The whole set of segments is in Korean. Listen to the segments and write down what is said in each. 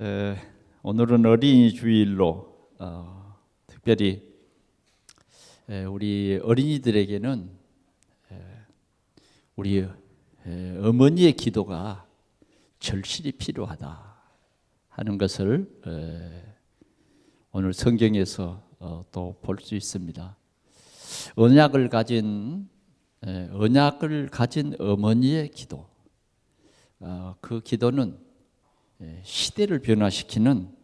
에, 오늘은 어린이 주일로 특별히 우리 어린이들에게는 우리 어머니의 기도가 절실히 필요하다 하는 것을 오늘 성경에서 또 볼 수 있습니다. 언약을 가진 어머니의 기도, 그 기도는 시대를 변화시키는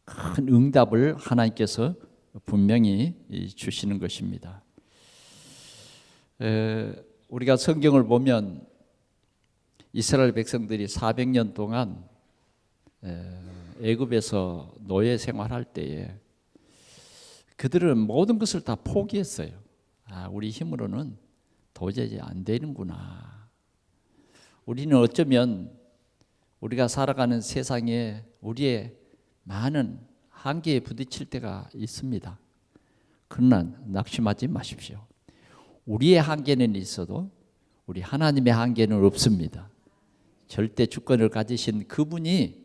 큰 응답을 하나님께서 분명히 주시는 것입니다. 우리가 성경을 보면 이스라엘 백성들이 400년 동안 애굽에서 노예 생활할 때에 그들은 모든 것을 다 포기했어요. 우리 힘으로는 도저히 안 되는구나. 우리는 어쩌면 우리가 살아가는 세상에 우리의 많은 한계에 부딪힐 때가 있습니다. 그러나 낙심하지 마십시오. 우리의 한계는 있어도 우리 하나님의 한계는 없습니다. 절대 주권을 가지신 그분이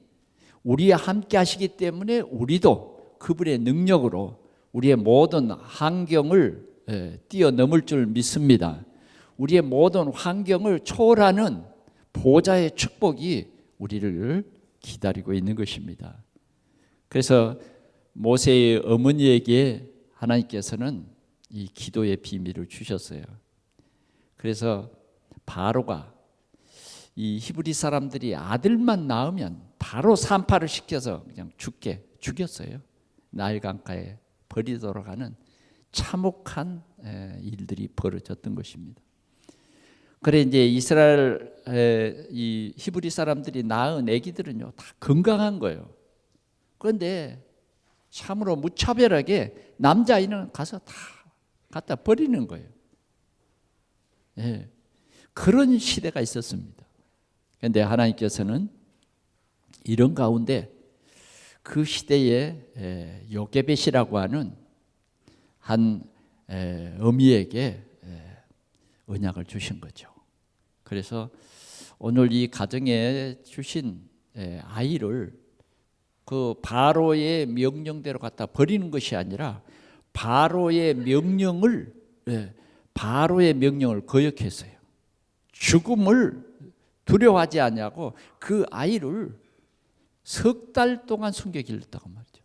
우리와 함께 하시기 때문에 우리도 그분의 능력으로 우리의 모든 환경을 뛰어넘을 줄 믿습니다. 우리의 모든 환경을 초월하는 보좌의 축복이 우리를 기다리고 있는 것입니다. 그래서 모세의 어머니에게 하나님께서는 이 기도의 비밀을 주셨어요. 그래서 바로가 이 히브리 사람들이 아들만 낳으면 바로 산파를 시켜서 그냥 죽였어요. 나일 강가에 버리도록 하는 참혹한 일들이 벌어졌던 것입니다. 그래 이제 이스라엘 이 히브리 사람들이 낳은 아기들은요 다 건강한 거예요. 그런데 참으로 무차별하게 남자아이는 가서 다 갖다 버리는 거예요. 그런 시대가 있었습니다. 그런데 하나님께서는 이런 가운데 그 시대에 요게벳이라고 하는 한 어미에게 언약을 주신 거죠. 그래서 오늘 이 가정에 주신 아이를 그 바로의 명령대로 갖다 버리는 것이 아니라 바로의 명령을 거역했어요. 죽음을 두려워하지 않냐고 그 아이를 석 달 동안 숨겨 길렀다고 말이죠.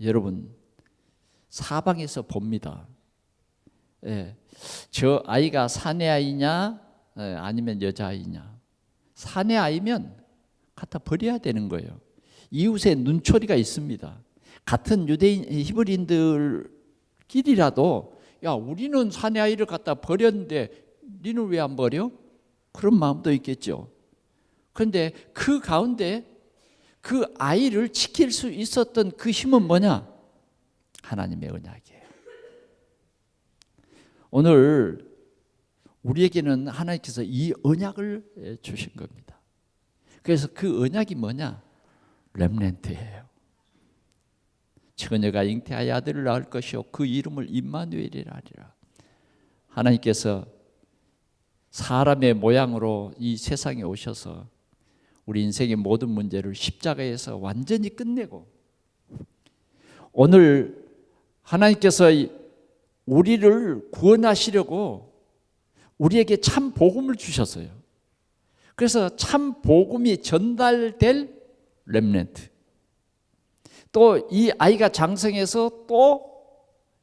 여러분 사방에서 봅니다. 저 아이가 사내 아이냐 아니면 여자 아이냐. 사내 아이면 갖다 버려야 되는 거예요. 이웃의 눈초리가 있습니다. 같은 유대인 히브리인들끼리라도 야 우리는 사내 아이를 갖다 버렸는데 니는 왜 안 버려? 그런 마음도 있겠죠. 그런데 그 가운데 그 아이를 지킬 수 있었던 그 힘은 뭐냐? 하나님의 언약이에요. 오늘 우리에게는 하나님께서 이 언약을 주신 겁니다. 그래서 그 언약이 뭐냐? 렘넌트예요. 처녀가 잉태하여 아들을 낳을 것이요 그 이름을 임마누엘이라 하리라. 하나님께서 사람의 모양으로 이 세상에 오셔서 우리 인생의 모든 문제를 십자가에서 완전히 끝내고 오늘 하나님께서 우리를 구원하시려고 우리에게 참 복음을 주셨어요. 그래서 참 복음이 전달될 렘넌트. 또 이 아이가 장성해서 또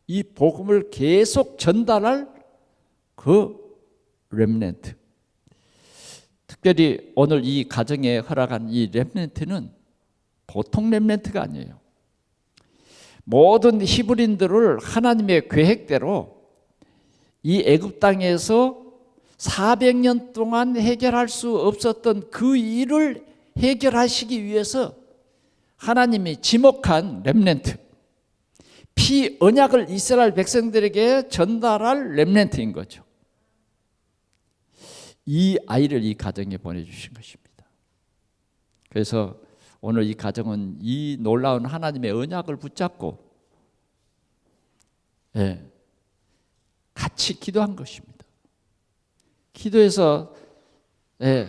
이 복음을 계속 전달할 그 렘넌트. 특별히 오늘 이 가정에 허락한 이 렘넌트는 보통 렘넌트가 아니에요. 모든 히브리인들을 하나님의 계획대로 이 애굽 땅에서 400년 동안 해결할 수 없었던 그 일을 해결하시기 위해서 하나님이 지목한 렘넌트, 피 언약을 이스라엘 백성들에게 전달할 렘넌트인 거죠. 이 아이를 이 가정에 보내주신 것입니다. 그래서 오늘 이 가정은 이 놀라운 하나님의 언약을 붙잡고 같이 기도한 것입니다. 기도해서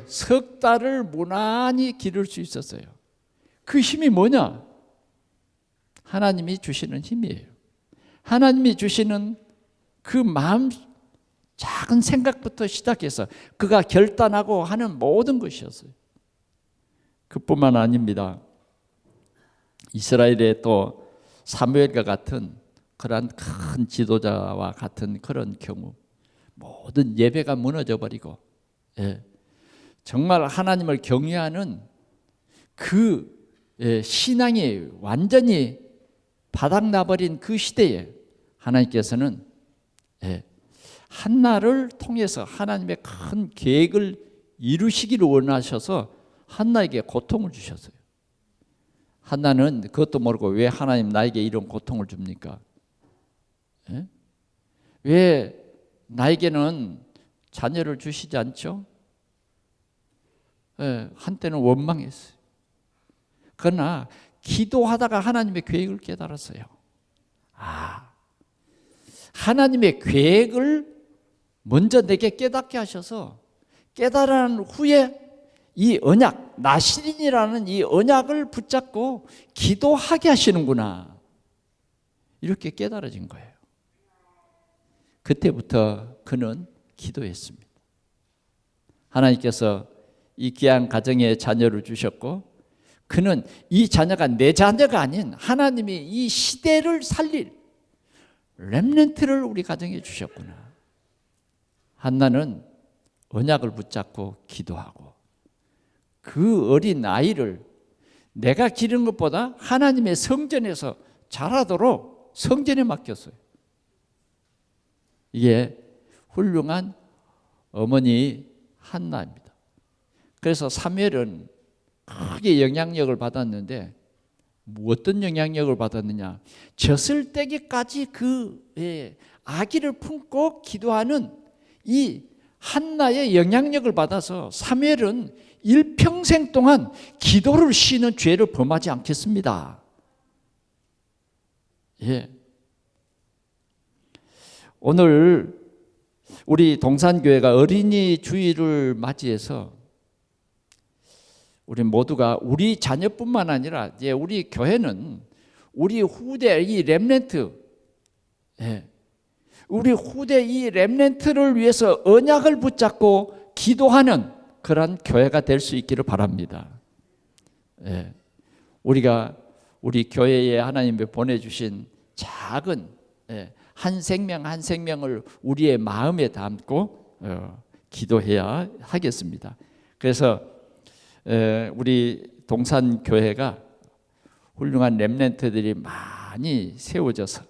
석 달을 무난히 기를 수 있었어요. 그 힘이 뭐냐? 하나님이 주시는 힘이에요. 하나님이 주시는 그 마음, 작은 생각부터 시작해서 그가 결단하고 하는 모든 것이었어요. 그뿐만 아닙니다. 이스라엘의 또 사무엘과 같은 그러한 큰 지도자와 같은 그런 경우, 모든 예배가 무너져 버리고, 정말 하나님을 경외하는 그 신앙이 완전히 바닥나버린 그 시대에 하나님께서는 한나를 통해서 하나님의 큰 계획을 이루시기를 원하셔서 한나에게 고통을 주셨어요. 한나는 그것도 모르고 왜 하나님 나에게 이런 고통을 줍니까? 왜 나에게는 자녀를 주시지 않죠? 한때는 원망했어요. 그러나 기도하다가 하나님의 계획을 깨달았어요. 하나님의 계획을 먼저 내게 깨닫게 하셔서 깨달은 후에 이 언약, 나실인이라는 이 언약을 붙잡고 기도하게 하시는구나, 이렇게 깨달아진 거예요. 그때부터 그는 기도했습니다. 하나님께서 이 귀한 가정에 자녀를 주셨고, 그는 이 자녀가 내 자녀가 아닌 하나님이 이 시대를 살릴 렘넌트를 우리 가정에 주셨구나. 한나는 언약을 붙잡고 기도하고 그 어린 아이를 내가 기른 것보다 하나님의 성전에서 자라도록 성전에 맡겼어요. 이게 훌륭한 어머니 한나입니다. 그래서 사무엘은 크게 영향력을 받았는데, 어떤 영향력을 받았느냐? 젖을 떼기까지 그 아기를 품고 기도하는 이 한나의 영향력을 받아서 사무엘은 일평생 동안 기도를 쉬는 죄를 범하지 않겠습니다. 오늘 우리 동산교회가 어린이 주일을 맞이해서 우리 모두가 우리 자녀뿐만 아니라 이제 우리 교회는 우리 후대 이 렘넌트, 우리 후대 이 렘넌트를 위해서 언약을 붙잡고 기도하는 그런 교회가 될 수 있기를 바랍니다. 우리가 우리 교회에 하나님이 보내주신 작은 한 생명 한 생명을 우리의 마음에 담고 기도해야 하겠습니다. 그래서 우리 동산교회가 훌륭한 렘넌트들이 많이 세워져서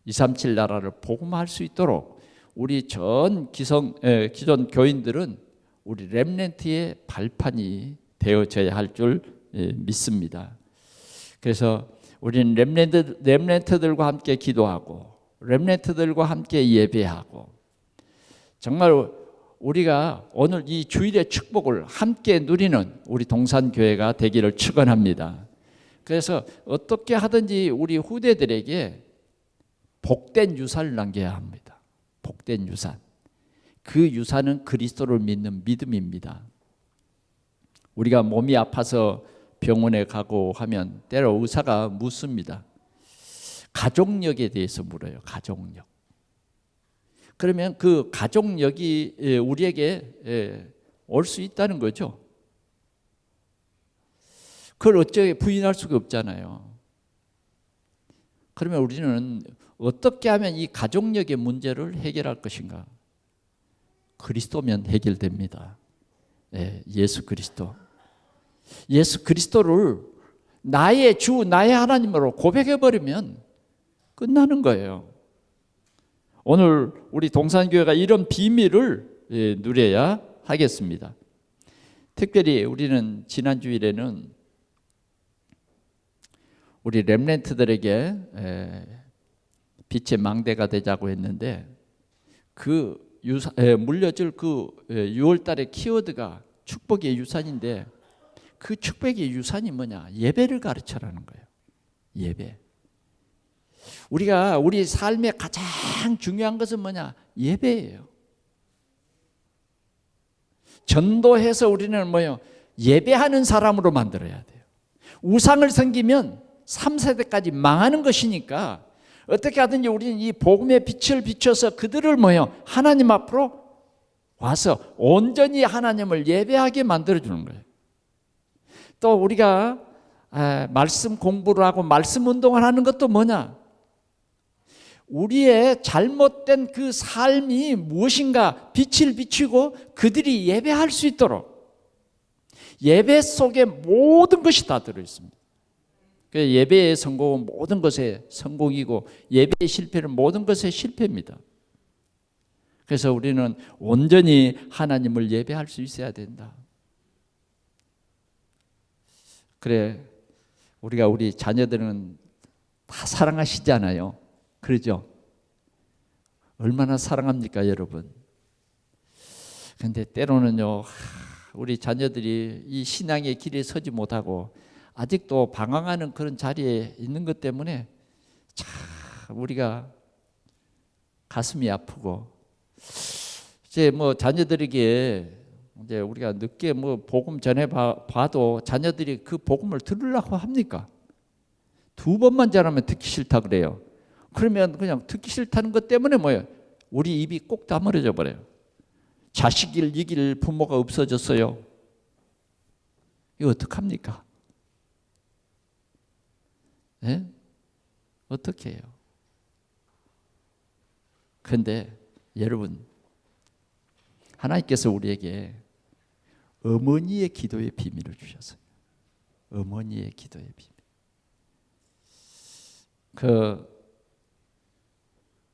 237 나라를 복음화할 수 있도록 우리 전 기존 교인들은 우리 렘넌트의 발판이 되어져야 할 줄 믿습니다. 그래서 우리는 렘넌트들과 함께 기도하고 렘넌트들과 함께 예배하고, 정말 우리가 오늘 이 주일의 축복을 함께 누리는 우리 동산교회가 되기를 축원합니다. 그래서 어떻게 하든지 우리 후대들에게 복된 유산을 남겨야 합니다. 복된 유산. 그 유산은 그리스도를 믿는 믿음입니다. 우리가 몸이 아파서 병원에 가고 하면 때로 의사가 묻습니다. 가족력에 대해서 물어요. 가족력. 그러면 그 가족력이 우리에게 올 수 있다는 거죠. 그걸 어째 부인할 수가 없잖아요. 그러면 우리는 어떻게 하면 이 가족력의 문제를 해결할 것인가? 그리스도면 해결됩니다. 예수 그리스도. 예수 그리스도를 나의 주, 나의 하나님으로 고백해버리면 끝나는 거예요. 오늘 우리 동산교회가 이런 비밀을 누려야 하겠습니다. 특별히 우리는 지난 주일에는 우리 렘넌트들에게 빛의 망대가 되자고 했는데, 그 물려줄 그 6월달의 키워드가 축복의 유산인데, 그 축복의 유산이 뭐냐? 예배를 가르쳐라는 거예요. 예배. 우리가 우리 삶의 가장 중요한 것은 뭐냐? 예배예요. 전도해서 우리는 뭐요? 예배하는 사람으로 만들어야 돼요. 우상을 섬기면 3세대까지 망하는 것이니까 어떻게 하든지 우리는 이 복음의 빛을 비춰서 그들을 하나님 앞으로 와서 온전히 하나님을 예배하게 만들어주는 거예요. 또 우리가 말씀 공부를 하고 말씀 운동을 하는 것도 뭐냐? 우리의 잘못된 그 삶이 무엇인가 빛을 비추고 그들이 예배할 수 있도록 예배 속에 모든 것이 다 들어있습니다. 예배의 성공은 모든 것의 성공이고 예배의 실패는 모든 것의 실패입니다. 그래서 우리는 온전히 하나님을 예배할 수 있어야 된다. 그래, 우리가 우리 자녀들은 다 사랑하시잖아요. 그러죠? 얼마나 사랑합니까, 여러분? 근데 때로는요, 우리 자녀들이 이 신앙의 길에 서지 못하고 아직도 방황하는 그런 자리에 있는 것 때문에 참 우리가 가슴이 아프고, 이제 자녀들에게 이제 우리가 늦게 복음 전해 봐도 자녀들이 그 복음을 들으려고 합니까? 2번만 전하면 듣기 싫다 그래요. 그러면 그냥 듣기 싫다는 것 때문에 우리 입이 꼭 다물어져 버려요. 자식을 이길 부모가 없어졌어요. 이거 어떡합니까? 네? 어떻게 해요? 그런데 여러분, 하나님께서 우리에게 어머니의 기도의 비밀을 주셨어요. 어머니의 기도의 비밀. 그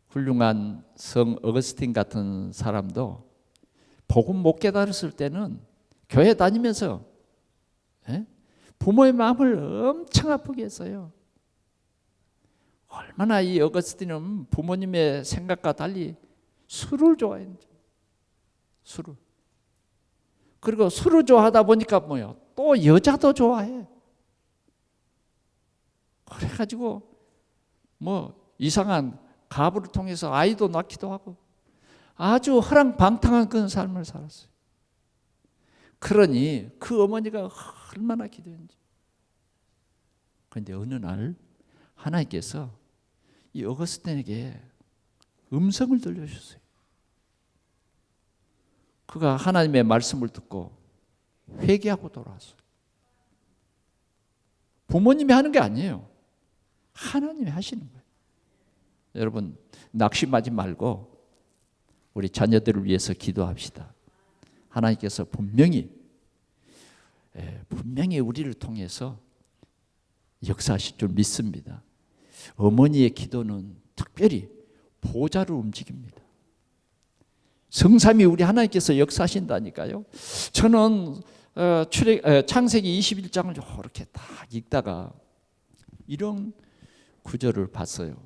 훌륭한 성 어거스틴 같은 사람도 복음 못 깨달았을 때는 교회 다니면서 부모의 마음을 엄청 아프게 했어요. 얼마나 이 어거스틴은 부모님의 생각과 달리 술을 좋아했는지. 술을. 그리고 술을 좋아하다 보니까 또 여자도 좋아해. 그래가지고 이상한 가부를 통해서 아이도 낳기도 하고 아주 허랑방탕한 그런 삶을 살았어요. 그러니 그 어머니가 얼마나 기도했는지. 그런데 어느 날 하나님께서 이 어거스틴에게 음성을 들려주셨어요. 그가 하나님의 말씀을 듣고 회개하고 돌아왔어요. 부모님이 하는 게 아니에요. 하나님이 하시는 거예요. 여러분, 낙심하지 말고 우리 자녀들을 위해서 기도합시다. 하나님께서 분명히 우리를 통해서 역사하실 줄 믿습니다. 어머니의 기도는 특별히 보좌를 움직입니다. 성삼위 우리 하나님께서 역사하신다니까요. 저는 창세기 21장을 이렇게 딱 읽다가 이런 구절을 봤어요.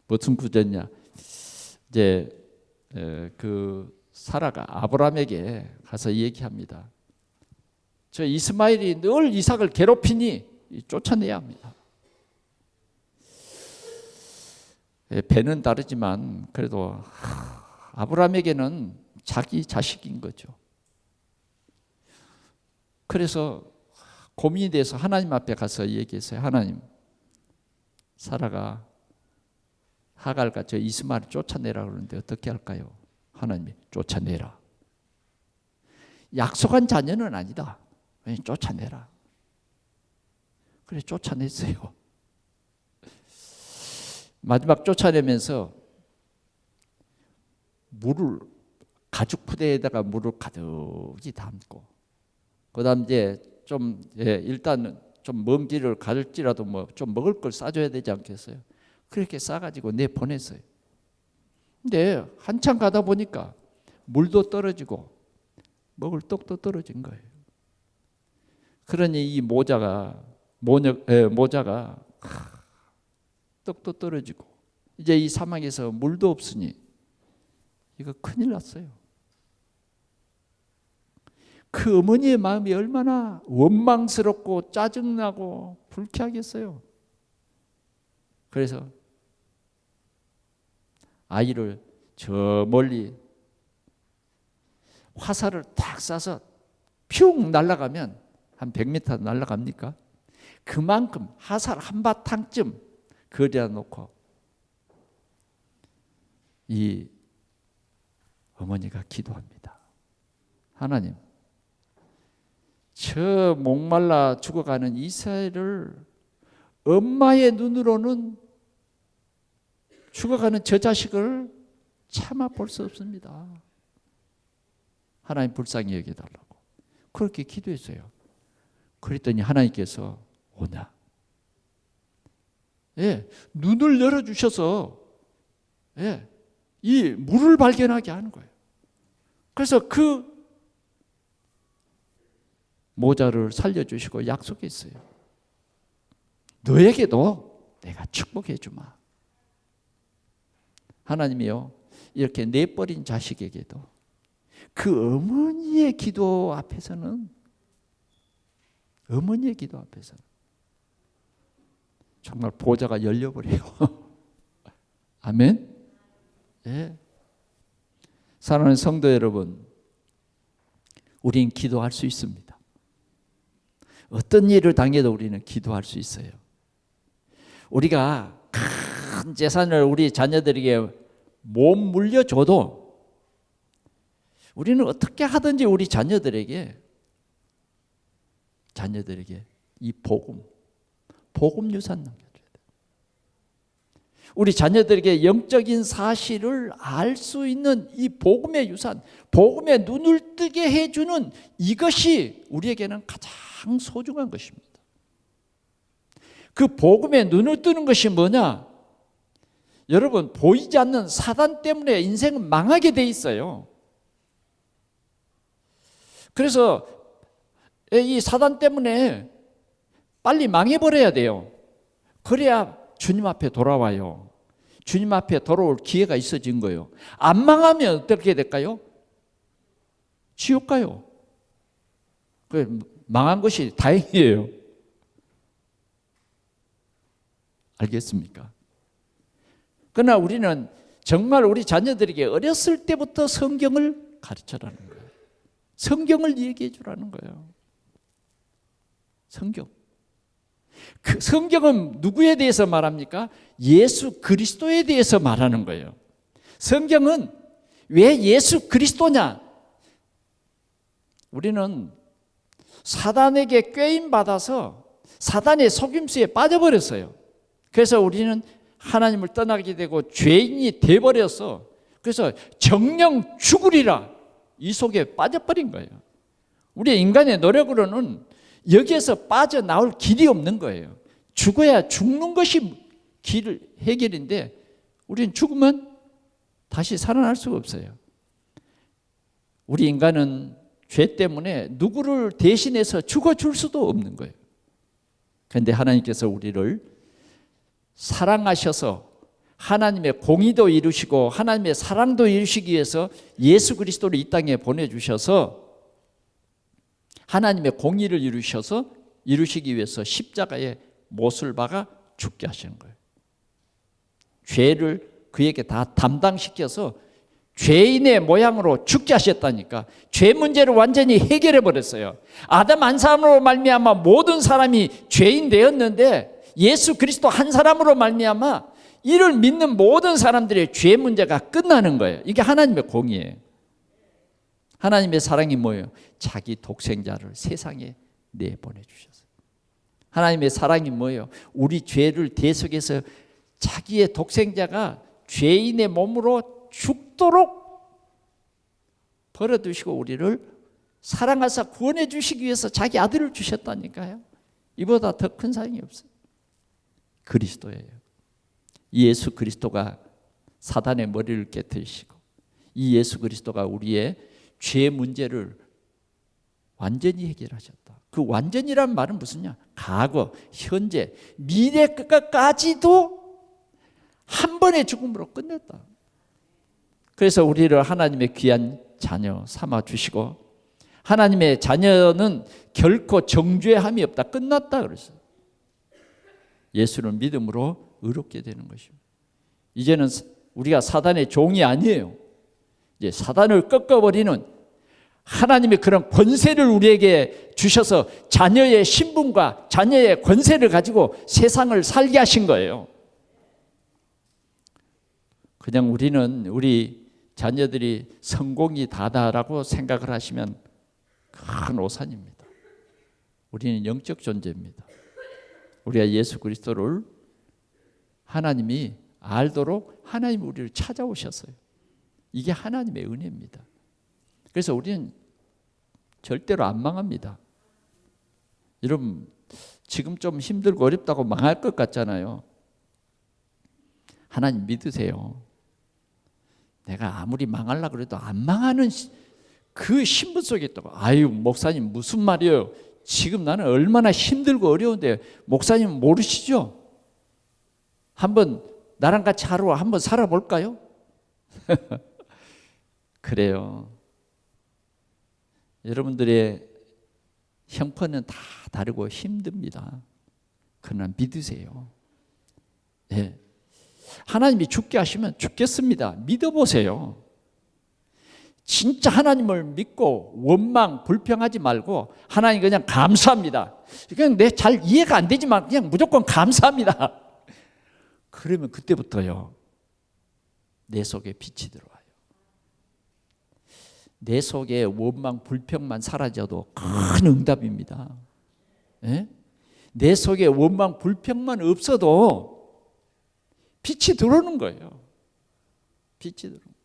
무슨 구절이냐? 이제 그 사라가 아브라함에게 가서 얘기합니다. 저 이스마엘이 늘 이삭을 괴롭히니 쫓아내야 합니다. 배는 다르지만 그래도 아브라함에게는 자기 자식인 거죠. 그래서 고민이 돼서 하나님 앞에 가서 얘기했어요. 하나님, 사라가 하갈과 저 이스마엘을 쫓아내라 그러는데 어떻게 할까요? 하나님이 쫓아내라. 약속한 자녀는 아니다. 쫓아내라. 그래 쫓아냈어요. 마지막 쫓아내면서 물을 가죽 부대에다가 물을 가득히 담고 그다음 이제 좀 일단 좀 먼 길을 갈지라도 좀 먹을 걸 싸줘야 되지 않겠어요? 그렇게 싸가지고 내보냈어요. 근데 한참 가다 보니까 물도 떨어지고 먹을 떡도 떨어진 거예요. 그러니 이 모자가 떡도 떨어지고 이제 이 사막에서 물도 없으니 이거 큰일 났어요. 그 어머니의 마음이 얼마나 원망스럽고 짜증나고 불쾌하겠어요. 그래서 아이를 저 멀리 화살을 탁 쏴서 퓨 날아가면 한 100m 날아갑니까? 그만큼 화살 한바탕쯤 그려다 놓고 이 어머니가 기도합니다. 하나님, 저 목말라 죽어가는 이스라엘을 엄마의 눈으로는 죽어가는 저 자식을 참아 볼 수 없습니다. 하나님 불쌍히 여겨달라고 그렇게 기도했어요. 그랬더니 하나님께서 오나, 눈을 열어주셔서 이 물을 발견하게 하는 거예요. 그래서 그 모자를 살려주시고 약속했어요. 너에게도 내가 축복해 주마. 하나님이요, 이렇게 내버린 자식에게도 그 어머니의 기도 앞에서는 정말 보좌가 열려버려요. 아멘. 사랑하는 성도 여러분, 우리는 기도할 수 있습니다. 어떤 일을 당해도 우리는 기도할 수 있어요. 우리가 큰 재산을 우리 자녀들에게 못 물려줘도 우리는 어떻게 하든지 우리 자녀들에게 이 복음 유산 남겨줘야 돼요. 우리 자녀들에게 영적인 사실을 알 수 있는 이 복음의 유산, 복음의 눈을 뜨게 해주는 이것이 우리에게는 가장 소중한 것입니다. 그 복음의 눈을 뜨는 것이 뭐냐? 여러분, 보이지 않는 사단 때문에 인생은 망하게 돼 있어요. 그래서 이 사단 때문에 빨리 망해버려야 돼요. 그래야 주님 앞에 돌아와요. 주님 앞에 돌아올 기회가 있어진 거예요. 안 망하면 어떻게 될까요? 지옥 가요. 망한 것이 다행이에요. 알겠습니까? 그러나 우리는 정말 우리 자녀들에게 어렸을 때부터 성경을 가르쳐라는 거예요. 성경을 얘기해 주라는 거예요. 성경. 그 성경은 누구에 대해서 말합니까? 예수 그리스도에 대해서 말하는 거예요. 성경은 왜 예수 그리스도냐? 우리는 사단에게 꾀임 받아서 사단의 속임수에 빠져버렸어요. 그래서 우리는 하나님을 떠나게 되고 죄인이 돼버려서 그래서 정령 죽으리라 이 속에 빠져버린 거예요. 우리 인간의 노력으로는 여기에서 빠져나올 길이 없는 거예요. 죽어야 죽는 것이 해결인데 우리는 죽으면 다시 살아날 수가 없어요. 우리 인간은 죄 때문에 누구를 대신해서 죽어줄 수도 없는 거예요. 그런데 하나님께서 우리를 사랑하셔서 하나님의 공의도 이루시고 하나님의 사랑도 이루시기 위해서 예수 그리스도를 이 땅에 보내주셔서 하나님의 공의를 이루시기 위해서 십자가에 못을 박아 죽게 하시는 거예요. 죄를 그에게 다 담당시켜서 죄인의 모양으로 죽게 하셨다니까. 죄 문제를 완전히 해결해 버렸어요. 아담 한 사람으로 말미암아 모든 사람이 죄인 되었는데 예수 그리스도 한 사람으로 말미암아 이를 믿는 모든 사람들의 죄 문제가 끝나는 거예요. 이게 하나님의 공의예요. 하나님의 사랑이 뭐예요? 자기 독생자를 세상에 내보내주셨어요. 하나님의 사랑이 뭐예요? 우리 죄를 대속해서 자기의 독생자가 죄인의 몸으로 죽도록 버려두시고 우리를 사랑하사 구원해 주시기 위해서 자기 아들을 주셨다니까요. 이보다 더 큰 사랑이 없어요. 그리스도예요. 예수 그리스도가 사단의 머리를 깨뜨리시고 이 예수 그리스도가 우리의 죄 문제를 완전히 해결하셨다. 그 완전이란 말은 무슨냐? 과거, 현재, 미래까지도 한 번의 죽음으로 끝냈다. 그래서 우리를 하나님의 귀한 자녀 삼아 주시고 하나님의 자녀는 결코 정죄함이 없다. 끝났다 그랬어요. 예수를 믿음으로 의롭게 되는 것입니다. 이제는 우리가 사단의 종이 아니에요. 이제 사단을 꺾어버리는 하나님의 그런 권세를 우리에게 주셔서 자녀의 신분과 자녀의 권세를 가지고 세상을 살게 하신 거예요. 그냥 우리는 우리 자녀들이 성공이 다다라고 생각을 하시면 큰 오산입니다. 우리는 영적 존재입니다. 우리가 예수 그리스도를 하나님이 알도록 하나님이 우리를 찾아오셨어요. 이게 하나님의 은혜입니다. 그래서 우리는 절대로 안 망합니다. 여러분, 지금 좀 힘들고 어렵다고 망할 것 같잖아요. 하나님 믿으세요. 내가 아무리 망하려고 그래도 안 망하는 그 신분 속에 있다고. 아유, 목사님 무슨 말이에요? 지금 나는 얼마나 힘들고 어려운데 목사님 모르시죠? 한번 나랑 같이 하루 한번 살아볼까요? 그래요. 여러분들의 형편은 다 다르고 힘듭니다. 그러나 믿으세요. 네. 하나님이 죽게 하시면 죽겠습니다. 믿어보세요. 진짜 하나님을 믿고 원망, 불평하지 말고 하나님 그냥 감사합니다. 그냥 내 잘 이해가 안 되지만 그냥 무조건 감사합니다. 그러면 그때부터요, 내 속에 빛이 들어와요. 내 속에 원망, 불평만 사라져도 큰 응답입니다. 네? 내 속에 원망, 불평만 없어도 빛이 들어오는 거예요. 빛이 들어오는 거예요.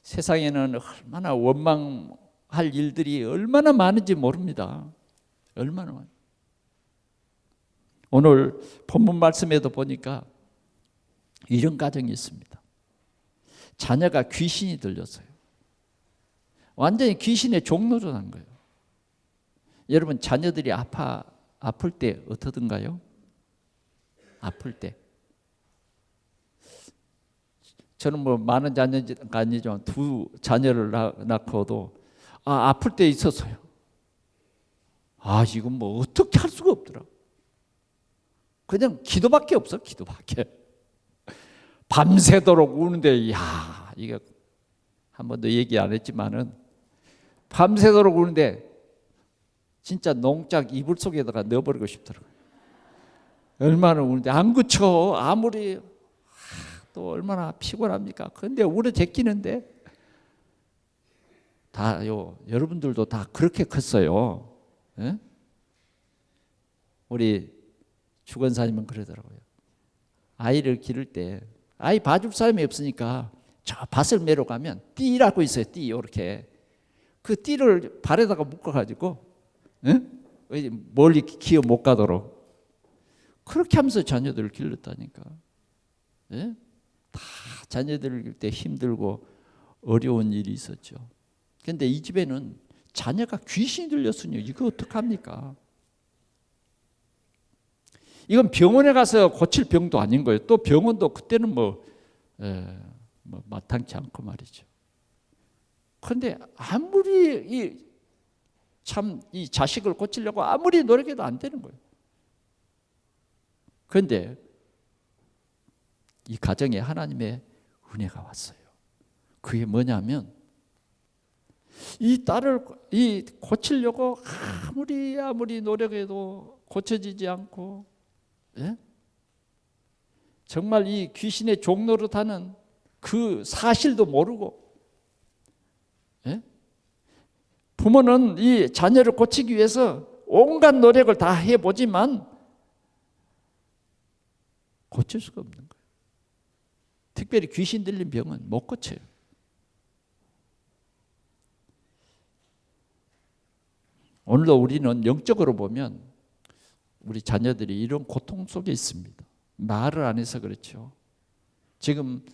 세상에는 얼마나 원망할 일들이 얼마나 많은지 모릅니다. 얼마나 많아요. 오늘 본문 말씀에도 보니까 이런 가정이 있습니다. 자녀가 귀신이 들렸어요. 완전히 귀신의 종노릇 한 거예요. 여러분, 자녀들이 아플 때 어떠든가요? 아플 때. 저는 뭐 많은 자녀가 아니지만 두 자녀를 낳고도 아플 때 있었어요. 이건 뭐 어떻게 할 수가 없더라. 그냥 기도밖에 없어. 기도밖에. 밤새도록 우는데 이게 한 번도 얘기 안 했지만은 밤새도록 우는데 진짜 농짝 이불 속에다가 넣어버리고 싶더라고요. 얼마나 우는데 안 그쳐. 아무리 또 얼마나 피곤합니까? 그런데 울어 제끼는데 다요. 여러분들도 다 그렇게 컸어요. 예? 우리 주권사님은 그러더라고요. 아이를 기를 때 아이 봐줄 사람이 없으니까 저 밭을 매러 가면 띠라고 있어요. 띠 이렇게 그 띠를 발에다가 묶어가지고 멀리 기어 못 가도록 그렇게 하면서 자녀들을 길렀다니까. 예? 다 자녀들을 기를 때 힘들고 어려운 일이 있었죠. 그런데 이 집에는 자녀가 귀신이 들렸으니 이거 어떡합니까? 이건 병원에 가서 고칠 병도 아닌 거예요. 또 병원도 그때는 뭐 마땅치 않고 말이죠. 그런데 아무리 이 자식을 고치려고 아무리 노력해도 안 되는 거예요. 그런데 이 가정에 하나님의 은혜가 왔어요. 그게 뭐냐면 이 딸을 고치려고 아무리 노력해도 고쳐지지 않고, 예? 정말 이 귀신의 종노릇하는 그 사실도 모르고, 예? 부모는 이 자녀를 고치기 위해서 온갖 노력을 다 해보지만 고칠 수가 없는 거예요. 특별히 귀신 들린 병은 못 고쳐요. 오늘도 우리는 영적으로 보면 우리 자녀들이 이런 고통 속에 있습니다. 말을 안 해서 그렇죠. 지금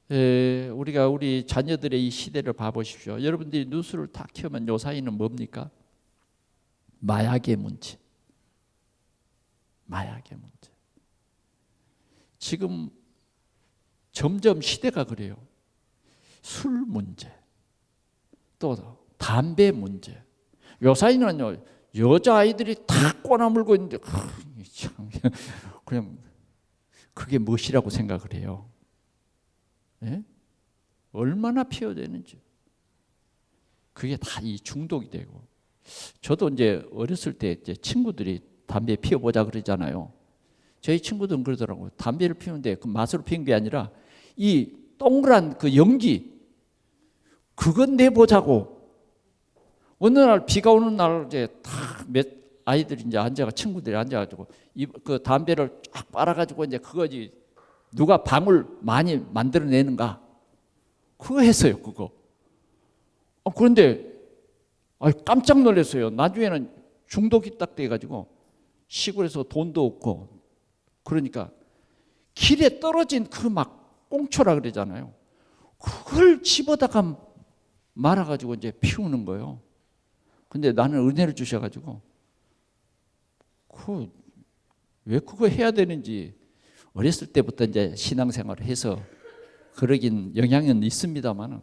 우리가 우리 자녀들의 이 시대를 봐보십시오. 여러분들이 뉴스를 다 켜면 요사이는 뭡니까? 마약의 문제. 마약의 문제. 지금 점점 시대가 그래요. 술 문제, 또 담배 문제. 요사이는요, 여자아이들이 다 꼬나물고 있는데 참, 그냥 그게 무엇이라고 생각을 해요. 예? 얼마나 피워되는지. 그게 다 이 중독이 되고. 저도 이제 어렸을 때 이제 친구들이 담배 피워보자 그러잖아요. 저희 친구들은 그러더라고요. 담배를 피우는데 그 맛으로 피운 게 아니라 이 동그란 그 연기, 그건 내보자고. 어느 날 비가 오는 날 이제 몇 아이들이 이제 앉아가 친구들이 앉아가지고 그 담배를 쫙 빨아가지고 이제 그거지 누가 방울 많이 만들어내는가 그거 했어요. 그거. 그런데 깜짝 놀랐어요. 나중에는 중독이 딱 돼가지고 시골에서 돈도 없고 그러니까 길에 떨어진 그 막 꽁초라 그러잖아요. 그걸 집어다가 말아가지고 이제 피우는 거예요. 근데 나는 은혜를 주셔가지고 왜 그거 해야 되는지 어렸을 때부터 이제 신앙생활을 해서 그러긴 영향은 있습니다만은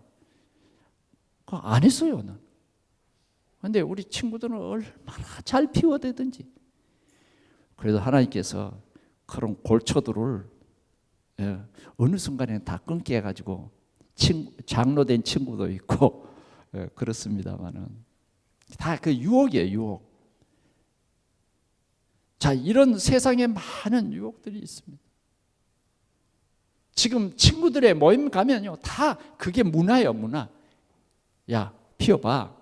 그거 안 했어요. 난. 근데 우리 친구들은 얼마나 잘 피워대든지. 그래도 하나님께서 그런 골초들을 어느 순간에 다 끊게 해가지고 장로된 친구도 있고 그렇습니다만은 다 그 유혹이에요. 유혹. 자, 이런 세상에 많은 유혹들이 있습니다. 지금 친구들의 모임 가면요, 다 그게 문화예요, 문화. 야, 피워봐.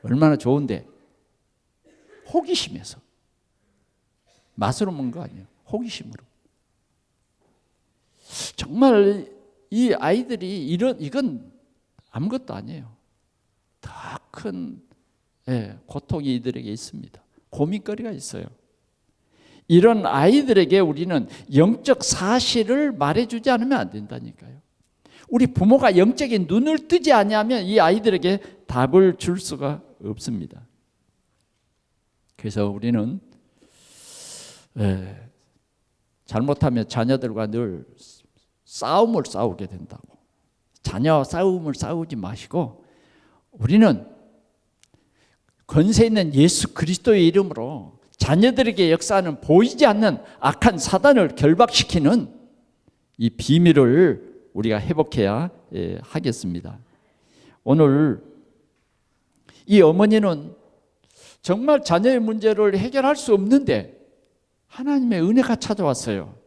얼마나 좋은데. 호기심에서. 맛으로 먹는 거 아니에요. 호기심으로. 정말 이 아이들이 이건 아무것도 아니에요. 더 큰 고통이 이들에게 있습니다. 고민거리가 있어요. 이런 아이들에게 우리는 영적 사실을 말해주지 않으면 안 된다니까요. 우리 부모가 영적인 눈을 뜨지 않으면 이 아이들에게 답을 줄 수가 없습니다. 그래서 우리는 잘못하면 자녀들과 늘 싸움을 싸우게 된다고. 자녀 싸움을 싸우지 마시고 우리는 권세 있는 예수 그리스도의 이름으로 자녀들에게 역사하는 보이지 않는 악한 사단을 결박시키는 이 비밀을 우리가 회복해야 하겠습니다. 오늘 이 어머니는 정말 자녀의 문제를 해결할 수 없는데 하나님의 은혜가 찾아왔어요.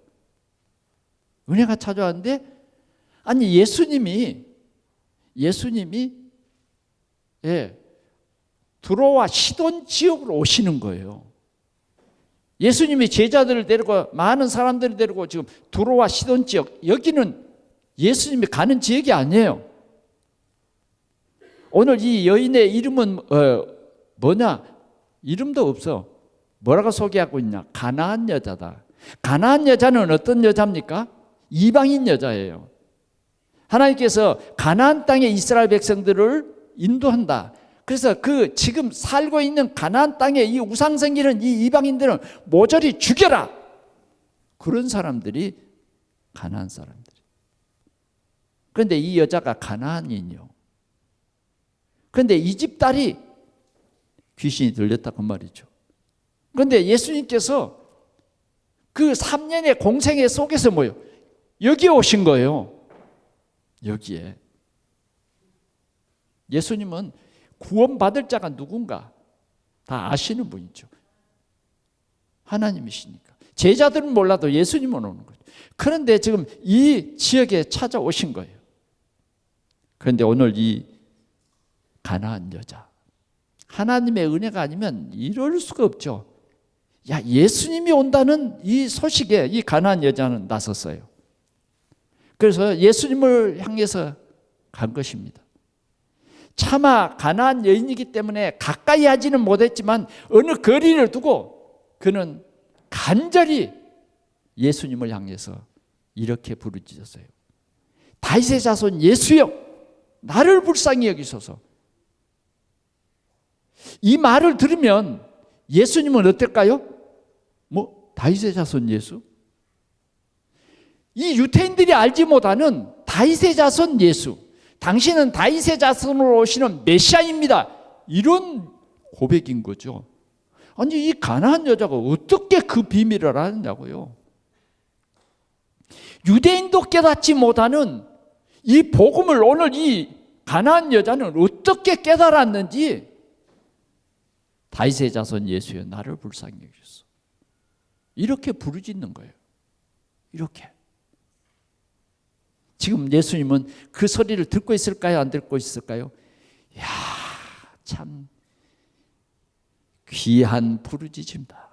은혜가 찾아왔는데 아니 예수님이 두로와 시돈 지역으로 오시는 거예요. 예수님이 제자들을 데리고 많은 사람들을 데리고 지금 두로와 시돈 지역, 여기는 예수님이 가는 지역이 아니에요. 오늘 이 여인의 이름은 뭐냐? 이름도 없어. 뭐라고 소개하고 있냐? 가나안 여자다. 가나안 여자는 어떤 여자입니까? 이방인 여자예요. 하나님께서 가나안 땅의 이스라엘 백성들을 인도한다. 그래서 그 지금 살고 있는 가나안 땅에 이 우상 섬기는 이 이방인들은 모조리 죽여라. 그런 사람들이 가나안 사람들. 그런데 이 여자가 가나안인이요. 그런데 이 집 딸이 귀신이 들렸다고 말이죠. 그런데 예수님께서 그 3년의 공생애 속에서 뭐요? 여기에 오신 거예요. 여기에. 예수님은 구원받을 자가 누군가 다 아시는 분이죠. 하나님이시니까. 제자들은 몰라도 예수님은 오는 거죠. 그런데 지금 이 지역에 찾아오신 거예요. 그런데 오늘 이 가나안 여자, 하나님의 은혜가 아니면 이럴 수가 없죠. 야, 예수님이 온다는 이 소식에 이 가나안 여자는 나섰어요. 그래서 예수님을 향해서 간 것입니다. 차마 가나안 여인이기 때문에 가까이 하지는 못했지만 어느 거리를 두고 그는 간절히 예수님을 향해서 이렇게 부르짖었어요. 다윗의 자손 예수여, 나를 불쌍히 여기소서. 이 말을 들으면 예수님은 어떨까요? 다윗의 자손 예수? 이 유태인들이 알지 못하는 다윗의 자손 예수, 당신은 다윗의 자손으로 오시는 메시아입니다. 이런 고백인 거죠. 아니 이 가나안 여자가 어떻게 그 비밀을 아느냐고요. 유대인도 깨닫지 못하는 이 복음을 오늘 이 가나안 여자는 어떻게 깨달았는지 다윗의 자손 예수여 나를 불쌍히 여기소서. 이렇게 부르짖는 거예요. 이렇게. 지금 예수님은 그 소리를 듣고 있을까요? 안 듣고 있을까요? 이야, 참 귀한 부르짖음이다.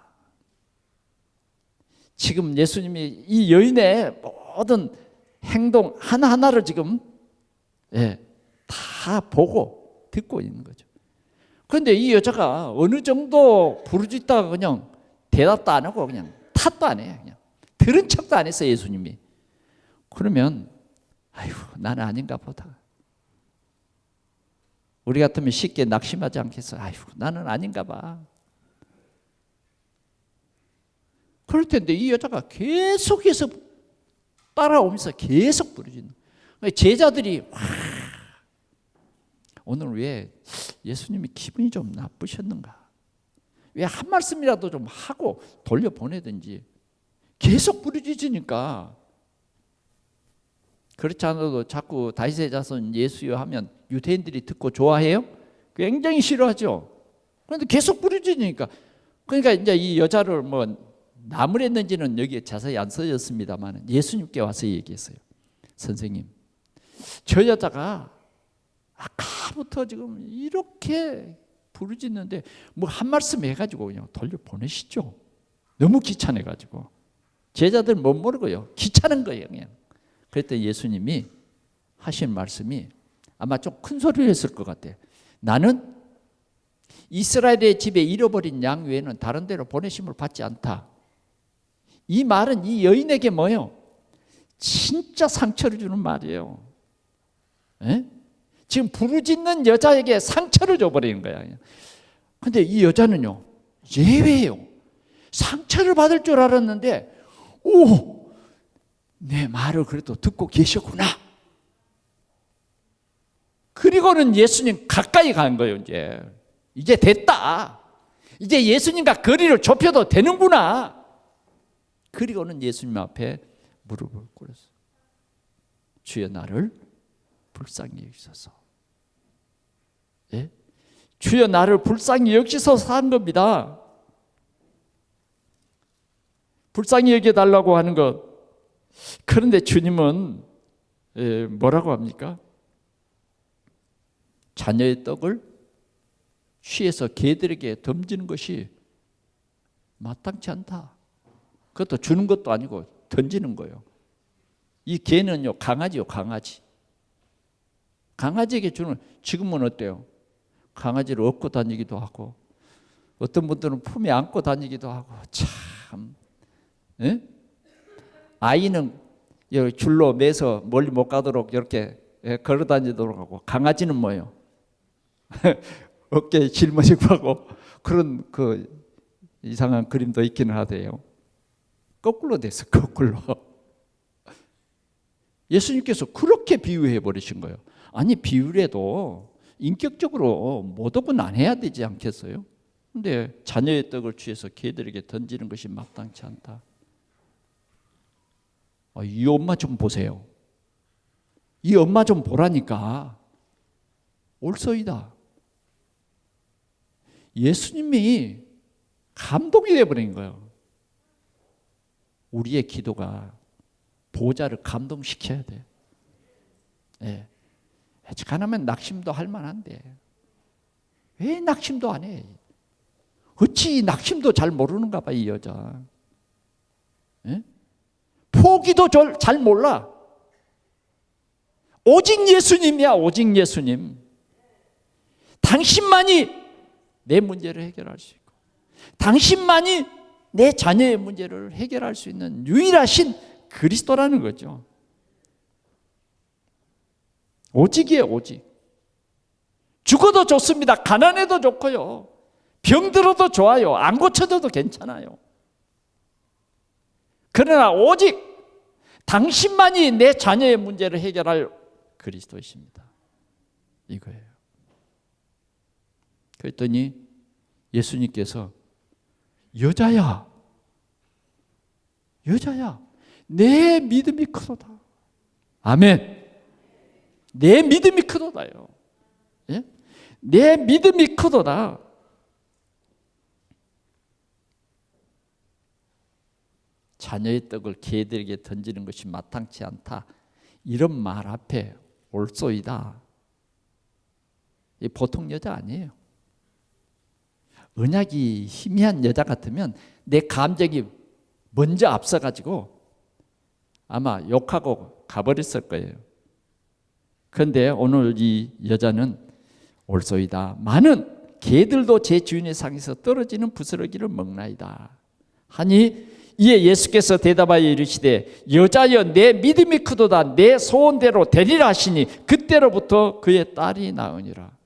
지금 예수님이 이 여인의 모든 행동 하나하나를 지금 다 보고 듣고 있는 거죠. 그런데 이 여자가 어느 정도 부르짖다가 그냥 대답도 안 하고 그냥 탓도 안 해요. 그냥 들은 척도 안 했어요, 예수님이. 그러면 아이고 나는 아닌가 보다. 우리 같으면 쉽게 낙심하지 않겠어요? 아이고 나는 아닌가 봐. 그럴 텐데 이 여자가 계속해서 따라오면서 계속 부르짖는 거예요. 제자들이 와, 오늘 왜 예수님이 기분이 좀 나쁘셨는가? 왜 한 말씀이라도 좀 하고 돌려보내든지. 계속 부르짖으니까. 그렇지 않아도 자꾸 다윗의 자손 예수여 하면 유대인들이 듣고 좋아해요? 굉장히 싫어하죠. 그런데 계속 부르짖으니까. 그러니까 이제 이 여자를 뭐 나무랬는지는 여기에 자세히 안 써졌습니다만 예수님께 와서 얘기했어요. 선생님, 저 여자가 아까부터 지금 이렇게 부르짖는데 뭐 한 말씀 해가지고 그냥 돌려보내시죠. 너무 귀찮아가지고. 제자들 못 모르고요. 귀찮은 거예요 그냥. 그랬더니 예수님이 하신 말씀이 아마 좀 큰 소리를 했을 것 같아요. 나는 이스라엘의 집에 잃어버린 양 외에는 다른 데로 보내심을 받지 않다. 이 말은 이 여인에게 뭐예요? 진짜 상처를 주는 말이에요. 에? 지금 부르짖는 여자에게 상처를 줘버리는 거야. 그런데 이 여자는요, 예외예요. 상처를 받을 줄 알았는데, 오, 내 말을 그래도 듣고 계셨구나. 그리고는 예수님 가까이 간 거예요. 이제 됐다. 이제 예수님과 거리를 좁혀도 되는구나. 그리고는 예수님 앞에 무릎을 꿇었어요. 주여 나를 불쌍히 여기소서. 예? 주여 나를 불쌍히 여기소서 하는 겁니다. 불쌍히 여겨달라고 하는 것. 그런데 주님은 뭐라고 합니까? 자녀의 떡을 취해서 개들에게 던지는 것이 마땅치 않다. 그것도 주는 것도 아니고 던지는 거예요. 이 개는요, 강아지요, 강아지. 강아지에게 주는, 지금은 어때요? 강아지를 업고 다니기도 하고, 어떤 분들은 품에 안고 다니기도 하고, 참. 에? 아이는 줄로 매서 멀리 못 가도록 이렇게 걸어 다니도록 하고, 강아지는 뭐예요? 어깨에 짊어지고 하고, 그런 이상한 그림도 있기는 하대요. 거꾸로 됐어, 거꾸로. 예수님께서 그렇게 비유해 버리신 거예요. 아니, 비유래도 인격적으로 모독은 안 해야 되지 않겠어요? 근데 자녀의 떡을 취해서 개들에게 던지는 것이 마땅치 않다. 이 엄마 좀 보세요. 이 엄마 좀 보라니까. 올소이다. 예수님이 감동이 되어버린 거예요. 우리의 기도가 보호자를 감동시켜야 돼. 예. 하나면 낙심도 할 만한데 왜 낙심도 안 해? 어찌 낙심도 잘 모르는가 봐, 이 여자. 예? 포기도 잘 몰라. 오직 예수님이야, 오직 예수님. 당신만이 내 문제를 해결할 수 있고, 당신만이 내 자녀의 문제를 해결할 수 있는 유일하신 그리스도라는 거죠. 오직이에요, 오직. 죽어도 좋습니다. 가난해도 좋고요. 병들어도 좋아요. 안 고쳐져도 괜찮아요. 그러나 오직 당신만이 내 자녀의 문제를 해결할 그리스도이십니다. 이거예요. 그랬더니 예수님께서 여자야, 여자야, 내 믿음이 크도다. 아멘. 내 믿음이 크도다요. 예? 내 믿음이 크도다. 자녀의 떡을 개들에게 던지는 것이 마땅치 않다. 이런 말 앞에 올소이다. 이 보통 여자 아니에요. 언약이 희미한 여자 같으면 내 감정이 먼저 앞서가지고 아마 욕하고 가버렸을 거예요. 그런데 오늘 이 여자는 올소이다. 많은 개들도 제 주인의 상에서 떨어지는 부스러기를 먹나이다 하니, 이에 예수께서 대답하여 이르시되 여자여 내 믿음이 크도다. 내 소원대로 되리라 하시니 그때로부터 그의 딸이 나으니라.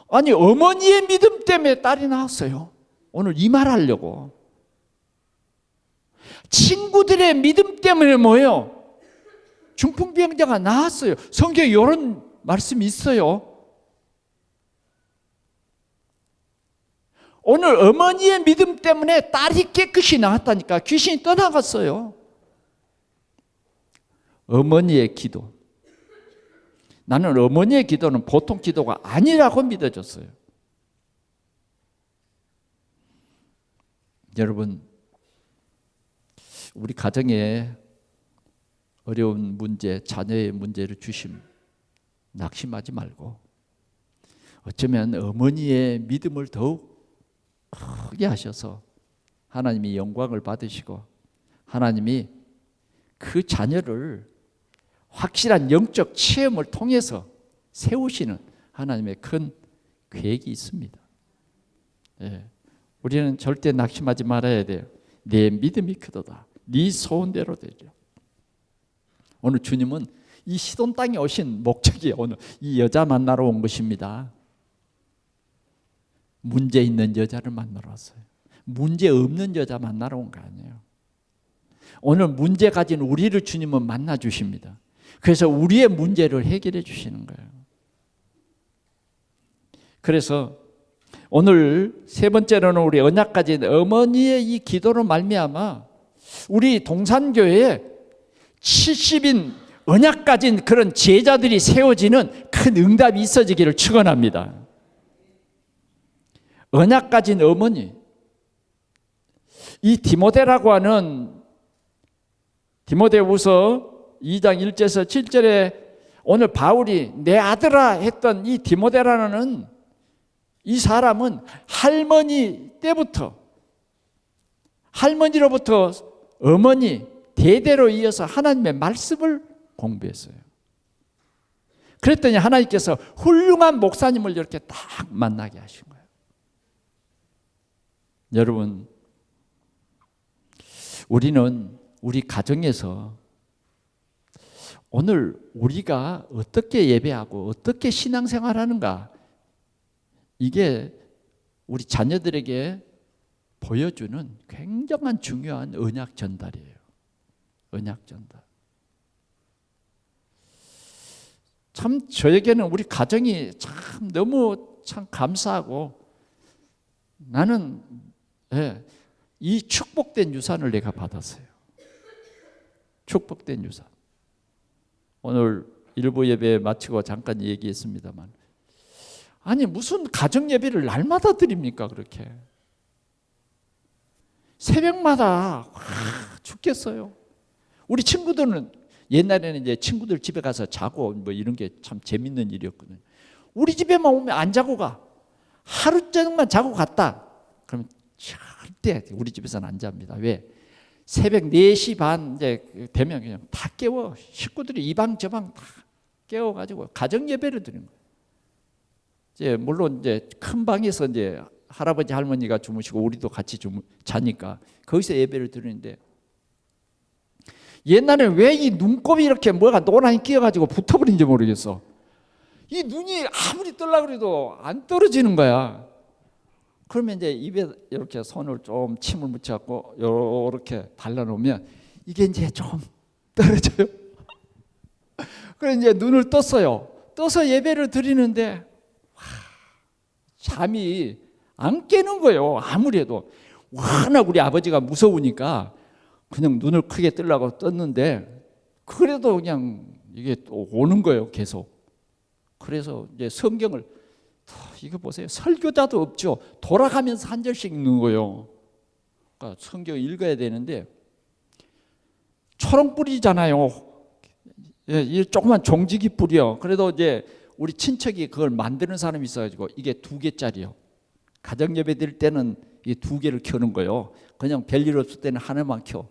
아니, 어머니의 믿음 때문에 딸이 나왔어요. 오늘 이 말 하려고. 친구들의 믿음 때문에 뭐예요? 중풍병자가 나았어요. 성경에 이런 말씀이 있어요. 오늘 어머니의 믿음 때문에 딸이 깨끗이 나왔다니까. 귀신이 떠나갔어요. 어머니의 기도. 나는 어머니의 기도는 보통 기도가 아니라고 믿어졌어요. 여러분, 우리 가정에 어려운 문제, 자녀의 문제를 주심 낙심하지 말고, 어쩌면 어머니의 믿음을 더욱 크게 하셔서 하나님이 영광을 받으시고 하나님이 그 자녀를 확실한 영적 체험을 통해서 세우시는 하나님의 큰 계획이 있습니다. 예. 우리는 절대 낙심하지 말아야 돼요. 내 믿음이 크도다. 네 소원대로 되리라. 오늘 주님은 이 시돈 땅에 오신 목적이 오늘 이 여자 만나러 온 것입니다. 문제 있는 여자를 만나러 왔어요. 문제 없는 여자 만나러 온 거 아니에요. 오늘 문제 가진 우리를 주님은 만나 주십니다. 그래서 우리의 문제를 해결해 주시는 거예요. 그래서 오늘 세 번째로는 우리 언약 가진 어머니의 이 기도로 말미암아 우리 동산교회에 70인 언약 가진 그런 제자들이 세워지는 큰 응답이 있어지기를 축원합니다. 언약 가진 어머니, 이 디모데라고 하는 디모데후서 2장 1절에서 7절에 오늘 바울이 내 아들아 했던 이 디모데라는 이 사람은 할머니 때부터, 할머니로부터 어머니 대대로 이어서 하나님의 말씀을 공부했어요. 그랬더니 하나님께서 훌륭한 목사님을 이렇게 딱 만나게 하신 거예요. 여러분, 우리는 우리 가정에서 오늘 우리가 어떻게 예배하고 어떻게 신앙생활하는가, 이게 우리 자녀들에게 보여주는 굉장한 중요한 언약 전달이에요. 언약 전달. 참 저에게는 우리 가정이 참 너무 참 감사하고, 나는 이 축복된 유산을 내가 받았어요. 축복된 유산. 오늘 일부 예배 마치고 잠깐 얘기했습니다만, 아니 무슨 가정 예배를 날마다 드립니까? 그렇게 새벽마다 죽겠어요. 우리 친구들은 옛날에는 이제 친구들 집에 가서 자고 뭐 이런 게 참 재밌는 일이었거든요. 우리 집에만 오면 안 자고 가. 하루 정도만 자고 갔다. 그러면 절대 우리 집에서는 안 잡니다. 왜? 새벽 4시 반 이제 되면 그냥 다 깨워. 식구들이 이 방 저 방 다 깨워가지고 가정 예배를 드리는 거예요. 이제 물론 이제 큰 방에서 이제 할아버지 할머니가 주무시고 우리도 같이 자니까 거기서 예배를 드리는데, 옛날에 왜 이 눈곱이 이렇게 뭐가 노란이 끼어가지고 붙어버린지 모르겠어. 이 눈이 아무리 뜨려고 해도 안 떨어지는 거야. 그러면 이제 입에 이렇게 손을 좀 침을 묻혀갖고 이렇게 발라놓으면 이게 이제 좀 떨어져요. 그래서 이제 눈을 떴어요. 떠서 예배를 드리는데 잠이 안 깨는 거예요. 아무리 해도. 워낙 우리 아버지가 무서우니까 그냥 눈을 크게 뜨려고 떴는데, 그래도 그냥 이게 또 오는 거예요, 계속. 그래서 이제 성경을 이거 보세요. 설교자도 없죠. 돌아가면서 한 절씩 읽는 거예요. 그러니까 성경 읽어야 되는데 초롱불이잖아요. 이 조그만 종지기 뿌려. 그래도 이제 우리 친척이 그걸 만드는 사람이 있어가지고 이게 2개짜리요. 가정 예배 드릴 때는 이 2개를 켜는 거예요. 그냥 별일 없을 때는 하나만 켜.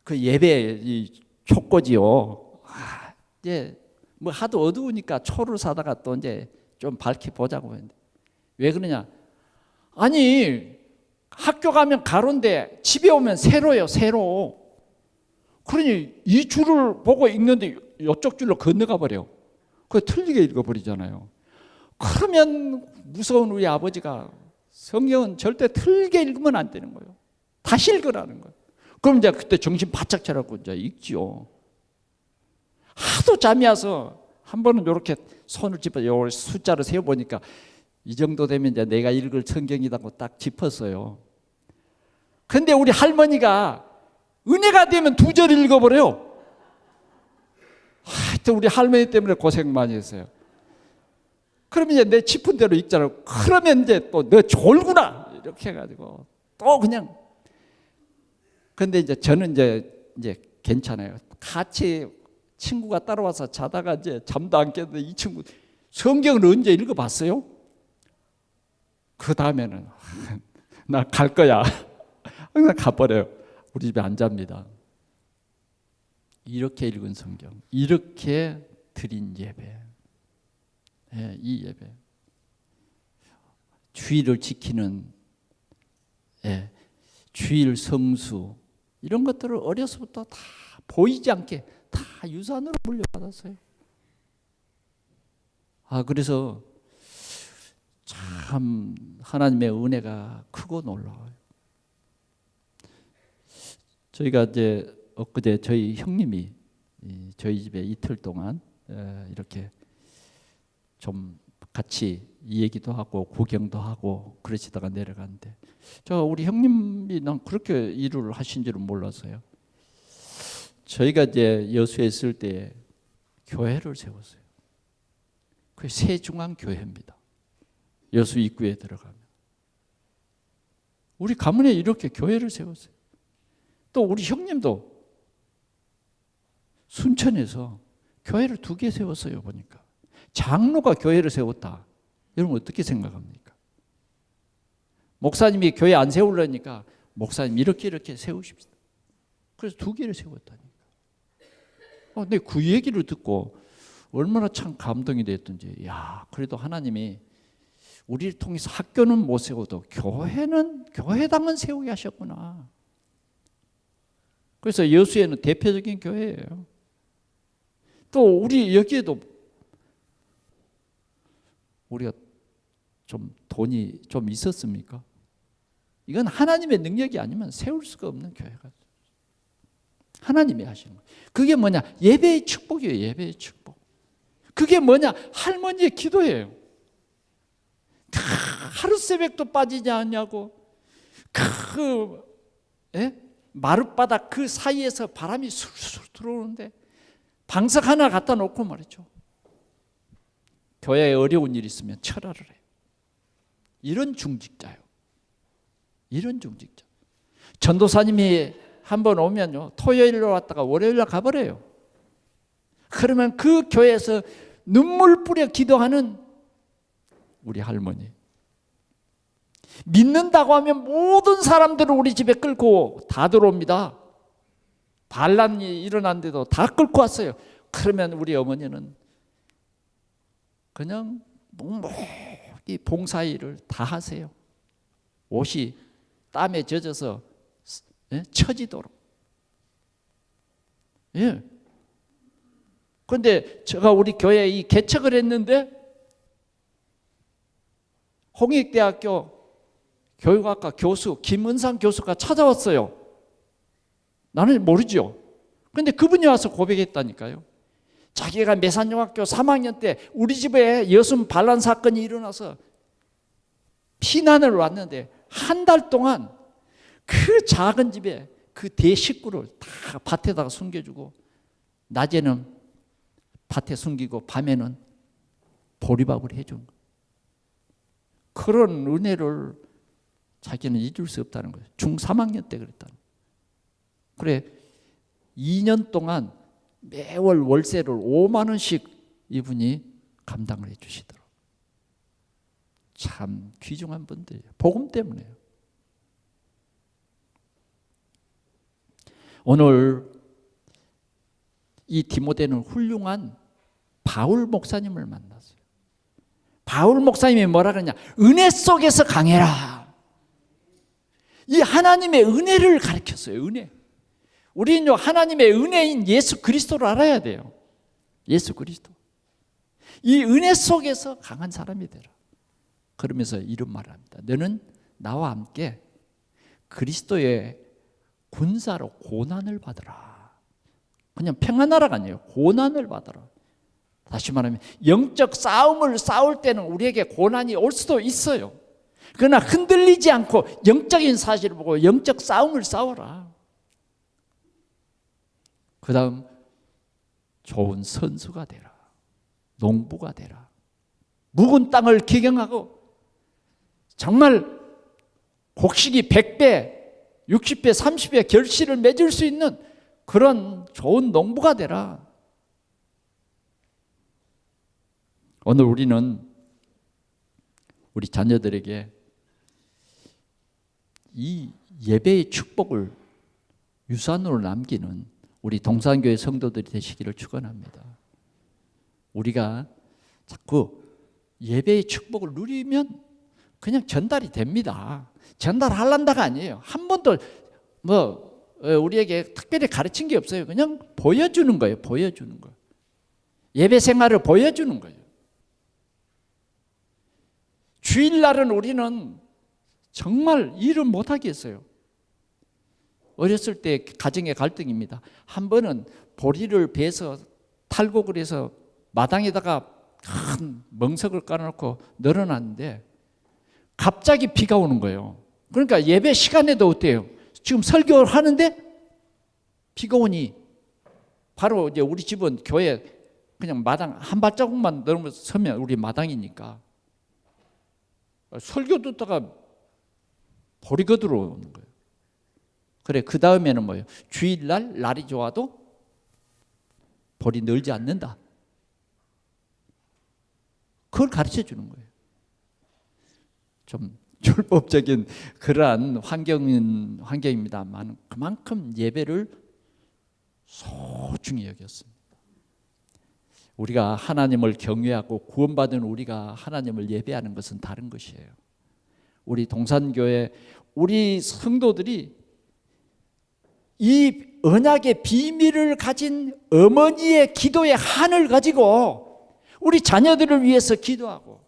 그 예배 이 촉고지요. 이제 뭐 하도 어두우니까 초를 사다가 또 이제 좀 밝게 보자고 했는데 왜 그러냐? 아니 학교 가면 가로인데 집에 오면 세로예요, 세로. 그러니 이 줄을 보고 읽는데 이쪽 줄로 건너가 버려. 그거 틀리게 읽어버리잖아요. 그러면 무서운 우리 아버지가 성경은 절대 틀리게 읽으면 안 되는 거예요. 다시 읽으라는 거예요. 그럼 이제 그때 정신 바짝 차려고 이제 읽지요. 하도 잠이 와서 한 번은 이렇게 손을 짚어 요 숫자를 세어 보니까 이 정도 되면 이제 내가 읽을 성경이라고 딱 짚었어요. 근데 우리 할머니가 은혜가 되면 2절 읽어버려요. 하여튼 우리 할머니 때문에 고생 많이 했어요. 그러면 이제 내 짚은 대로 읽잖아요. 그러면 이제 또 너 졸구나 이렇게 해가지고 또 그냥. 근데 이제 저는 이제 괜찮아요. 같이 친구가 따라와서 자다가 이제 잠도 안 깼는데 이 친구 성경을 언제 읽어봤어요? 그 다음에는 나 갈 거야. 항상 가버려요. 우리 집에 안 잡니다. 이렇게 읽은 성경, 이렇게 드린 예배, 이 예배, 주의를 지키는 주일 성수 이런 것들을 어려서부터 다 보이지 않게 다 유산으로 물려받았어요. 그래서 참 하나님의 은혜가 크고 놀라워요. 저희가 이제 엊그제 저희 형님이 저희 집에 이틀 동안 이렇게 좀 같이 이 얘기도 하고 구경도 하고 그러시다가 내려갔는데 우리 형님이 난 그렇게 일을 하신 줄은 몰랐어요. 저희가 이제 여수에 있을 때 교회를 세웠어요. 그 새중앙교회입니다. 여수 입구에 들어가면 우리 가문에 이렇게 교회를 세웠어요. 또 우리 형님도 순천에서 교회를 2개 세웠어요. 보니까 장로가 교회를 세웠다. 여러분 어떻게 생각합니까? 목사님이 교회 안 세우려니까 목사님 이렇게 세우십시다. 그래서 2개를 세웠다니까. 근데 그 얘기를 듣고 얼마나 참 감동이 됐던지. 그래도 하나님이 우리를 통해서 학교는 못 세워도 교회당은 세우게 하셨구나. 그래서 여수에는 대표적인 교회예요. 또 우리 여기에도 우리가 좀 돈이 좀 있었습니까? 이건 하나님의 능력이 아니면 세울 수가 없는 교회가 하나님이 하시는 거예요. 그게 뭐냐? 예배의 축복이에요. 예배의 축복. 그게 뭐냐? 할머니의 기도예요. 하루 새벽도 빠지지 않냐고. 마룻바닥 그 사이에서 바람이 술술 들어오는데 방석 하나 갖다 놓고 말이죠. 교회에 어려운 일이 있으면 철화를 해요. 이런 중직자요. 이런 중직자. 전도사님이 한번 오면요, 토요일로 왔다가 월요일로 가버려요. 그러면 그 교회에서 눈물 뿌려 기도하는 우리 할머니. 믿는다고 하면 모든 사람들을 우리 집에 끌고 다 들어옵니다. 반란이 일어났는데도 다 끌고 왔어요. 그러면 우리 어머니는 그냥 묵묵히 봉사일을 다 하세요. 옷이 땀에 젖어서 처지도록. 그런데 제가 우리 교회에 이 개척을 했는데 홍익대학교 교육학과 교수 김은상 교수가 찾아왔어요. 나는 모르죠. 그런데 그분이 와서 고백했다니까요. 자기가 매산중학교 3학년 때 우리 집에 여순 반란 사건이 일어나서 피난을 왔는데 한 달 동안 그 작은 집에 그 대식구를 다 밭에다가 숨겨주고 낮에는 밭에 숨기고 밤에는 보리밥을 해준 거예요. 그런 은혜를 자기는 잊을 수 없다는 거예요. 중3학년 때 그랬다는 거예요. 그래 2년 동안 매월 월세를 5만 원씩 이분이 감당을 해 주시더라고요. 참 귀중한 분들이에요. 복음 때문에요. 오늘 이 디모데는 훌륭한 바울 목사님을 만났어요. 바울 목사님이 뭐라 그러냐? 은혜 속에서 강해라. 이 하나님의 은혜를 가르쳤어요. 은혜. 우리는 하나님의 은혜인 예수 그리스도를 알아야 돼요. 예수 그리스도. 이 은혜 속에서 강한 사람이 되라. 그러면서 이런 말을 합니다. 너는 나와 함께 그리스도의 군사로 고난을 받으라. 그냥 평안하라가 아니에요. 고난을 받으라. 다시 말하면 영적 싸움을 싸울 때는 우리에게 고난이 올 수도 있어요. 그러나 흔들리지 않고 영적인 사실을 보고 영적 싸움을 싸워라. 그 다음 좋은 선수가 되라. 농부가 되라. 묵은 땅을 기경하고 정말 곡식이 100배, 60배, 30배 결실을 맺을 수 있는 그런 좋은 농부가 되라. 오늘 우리는 우리 자녀들에게 이 예배의 축복을 유산으로 남기는 우리 동산교회 성도들이 되시기를 축원합니다. 우리가 자꾸 예배의 축복을 누리면 그냥 전달이 됩니다. 전달하란다가 아니에요. 한 번도 우리에게 특별히 가르친 게 없어요. 그냥 보여주는 거예요. 보여주는 거. 예배 생활을 보여주는 거예요. 주일날은 우리는 정말 일을 못하겠어요. 어렸을 때 가정의 갈등입니다. 한 번은 보리를 베서 탈곡을 해서 마당에다가 큰 멍석을 깔아놓고 널어놨는데 갑자기 비가 오는 거예요. 그러니까 예배 시간에도 어때요? 지금 설교를 하는데 비가 오니 바로 이제 우리 집은 교회 그냥 마당 한 발자국만 넘어서 서면 우리 마당이니까 설교 듣다가 보리가 들어오는 거예요. 그래 그 다음에는 뭐예요? 주일날 날이 좋아도 보리 널지 않는다. 그걸 가르쳐 주는 거예요. 좀 율법적인 그러한 환경입니다만 그만큼 예배를 소중히 여겼습니다. 우리가 하나님을 경외하고 구원받은 우리가 하나님을 예배하는 것은 다른 것이에요. 우리 동산교회 우리 성도들이 이 언약의 비밀을 가진 어머니의 기도의 한을 가지고 우리 자녀들을 위해서 기도하고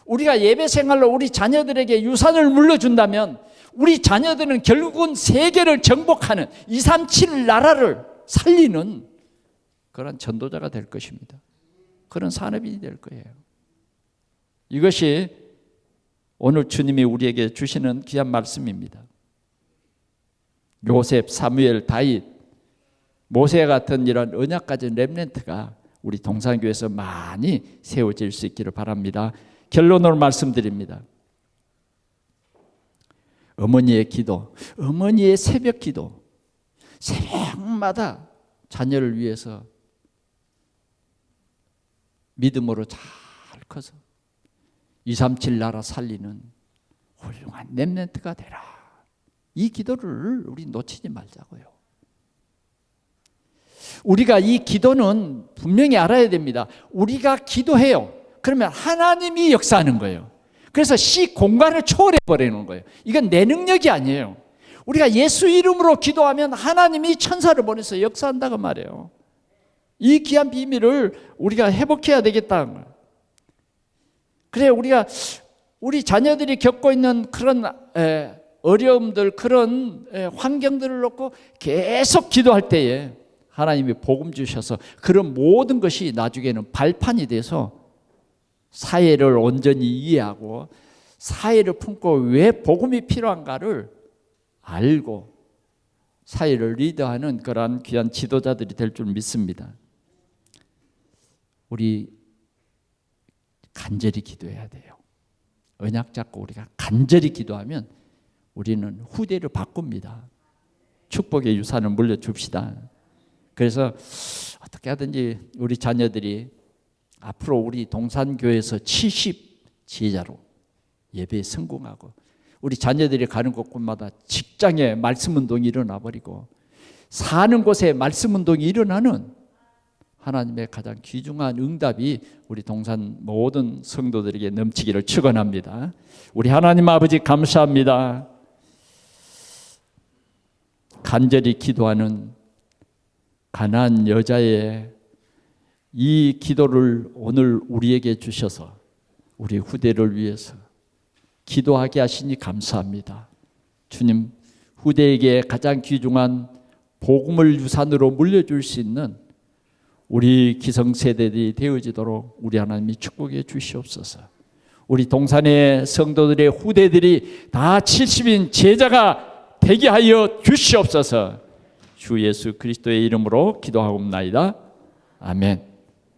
우리가 예배 생활로 우리 자녀들에게 유산을 물려준다면 우리 자녀들은 결국은 세계를 정복하는 237 나라를 살리는 그런 전도자가 될 것입니다. 그런 산업인이 될 거예요. 이것이 오늘 주님이 우리에게 주시는 귀한 말씀입니다. 요셉, 사무엘, 다윗, 모세 같은 이런 언약 가진 렘넌트가 우리 동산교회에서 많이 세워질 수 있기를 바랍니다. 결론으로 말씀드립니다. 어머니의 기도, 어머니의 새벽 기도, 새벽마다 자녀를 위해서 믿음으로 잘 커서 237 나라 살리는 훌륭한 렘넌트가 되라. 이 기도를 우리 놓치지 말자고요. 우리가 이 기도는 분명히 알아야 됩니다. 우리가 기도해요. 그러면 하나님이 역사하는 거예요. 그래서 공간을 초월해 버리는 거예요. 이건 내 능력이 아니에요. 우리가 예수 이름으로 기도하면 하나님이 천사를 보내서 역사한다고 말해요. 이 귀한 비밀을 우리가 회복해야 되겠다는 거예요. 그래 우리가 우리 자녀들이 겪고 있는 그런 어려움들 그런 환경들을 놓고 계속 기도할 때에 하나님이 복음 주셔서 그런 모든 것이 나중에는 발판이 돼서 사회를 온전히 이해하고 사회를 품고 왜 복음이 필요한가를 알고 사회를 리더하는 그러한 귀한 지도자들이 될 줄 믿습니다. 우리 간절히 기도해야 돼요. 언약 잡고 우리가 간절히 기도하면 우리는 후대를 바꿉니다. 축복의 유산을 물려줍시다. 그래서 어떻게 하든지 우리 자녀들이 앞으로 우리 동산교회에서 70 지혜자로 예배에 성공하고, 우리 자녀들이 가는 곳곳마다 직장에 말씀운동이 일어나버리고 사는 곳에 말씀운동이 일어나는 하나님의 가장 귀중한 응답이 우리 동산 모든 성도들에게 넘치기를 축원합니다. 우리 하나님 아버지 감사합니다. 간절히 기도하는 가난한 여자의 이 기도를 오늘 우리에게 주셔서 우리 후대를 위해서 기도하게 하시니 감사합니다. 주님, 후대에게 가장 귀중한 복음을 유산으로 물려줄 수 있는 우리 기성세대들이 되어지도록 우리 하나님이 축복해 주시옵소서. 우리 동산의 성도들의 후대들이 다 70인 제자가 되게 하여 주시옵소서. 주 예수 그리스도의 이름으로 기도하옵나이다. 아멘.